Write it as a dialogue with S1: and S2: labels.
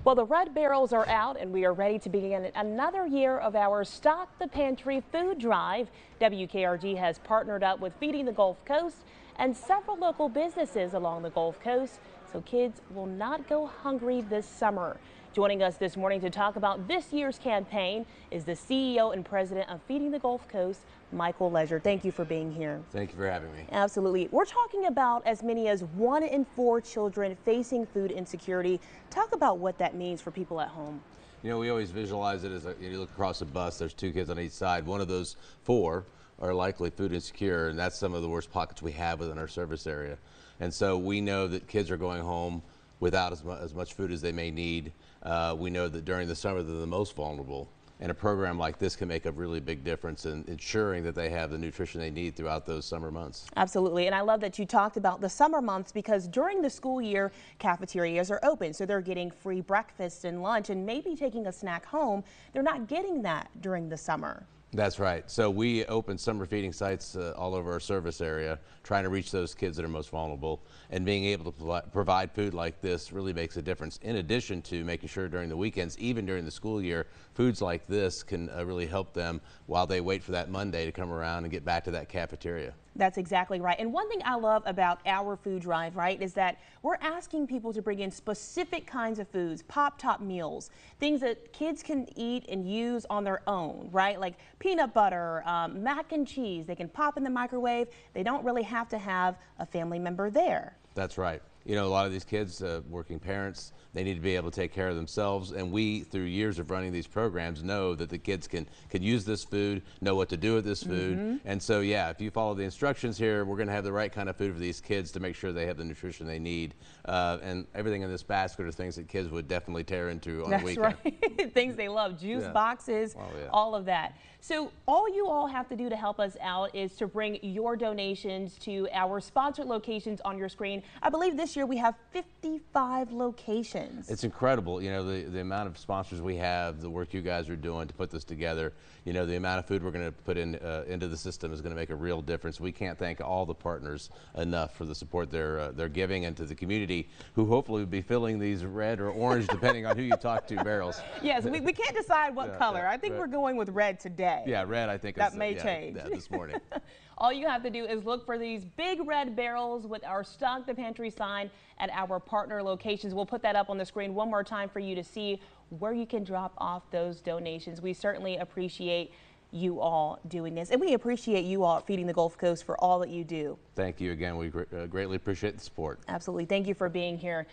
S1: Well, the red barrels are out and we are ready to begin another year of our Stock the Pantry food drive. WKRG has partnered up with Feeding the Gulf Coast and several local businesses along the Gulf Coast so kids will not go hungry this summer. Joining us this morning to talk about this year's campaign is the CEO and president of Feeding the Gulf Coast, Michael Leisure. Thank you for being here.
S2: Thank you for having me.
S1: Absolutely. We're talking about as many as 1 in 4 children facing food insecurity. Talk about what that means for people at home.
S2: You know, we always visualize it as you look across a bus, there's 2 kids on each side. One of those 4 are likely food insecure, and that's some of the worst pockets we have within our service area. And so we know that kids are going home without as much food as they may need. We know that during the summer they're the most vulnerable, and a program like this can make a really big difference in ensuring that they have the nutrition they need throughout those summer months.
S1: Absolutely, and I love that you talked about the summer months because during the school year, cafeterias are open, so they're getting free breakfast and lunch and maybe taking a snack home. They're not getting that during the summer.
S2: That's right. So we open summer feeding sites all over our service area, trying to reach those kids that are most vulnerable, and being able to provide food like this really makes a difference. In addition to making sure during the weekends, even during the school year, foods like this can really help them while they wait for that Monday to come around and get back to that cafeteria.
S1: That's exactly right. And one thing I love about our food drive, right, is that we're asking people to bring in specific kinds of foods, pop-top meals, things that kids can eat and use on their own, right? Like peanut butter, mac and cheese. They can pop in the microwave. They don't really have to have a family member there.
S2: That's right. You know, a lot of these kids, working parents, they need to be able to take care of themselves. And we, through years of running these programs, know that the kids can use this food, know what to do with this food. And so, yeah, if you follow the instructions here, we're going to have the right kind of food for these kids to make sure they have the nutrition they need. And everything in this basket are things that kids would definitely tear into on the weekend.
S1: That's right. Things they love, juice boxes, all of that. So all you all have to do to help us out is to bring your donations to our sponsored locations on your screen. I believe this year we have 55 locations.
S2: It's incredible, you know, the amount of sponsors we have, the work you guys are doing to put this together. You know, the amount of food we're going to put into the system is going to make a real difference. We can't thank all the partners enough for the support they're giving, and to the community who hopefully will be filling these red or orange depending on who you talk to barrels.
S1: Yes, we can't decide what color. I think we're going with red today.
S2: Yeah, red, I think
S1: that may change.
S2: Yeah, this morning.
S1: All you have to do is look for these big red barrels with our Stock the Pantry sign at our partner locations. We'll put that up on the screen one more time for you to see where you can drop off those donations. We certainly appreciate you all doing this, and we appreciate you all Feeding the Gulf Coast for all that you do.
S2: Thank you again. We greatly appreciate the support.
S1: Absolutely. Thank you for being here.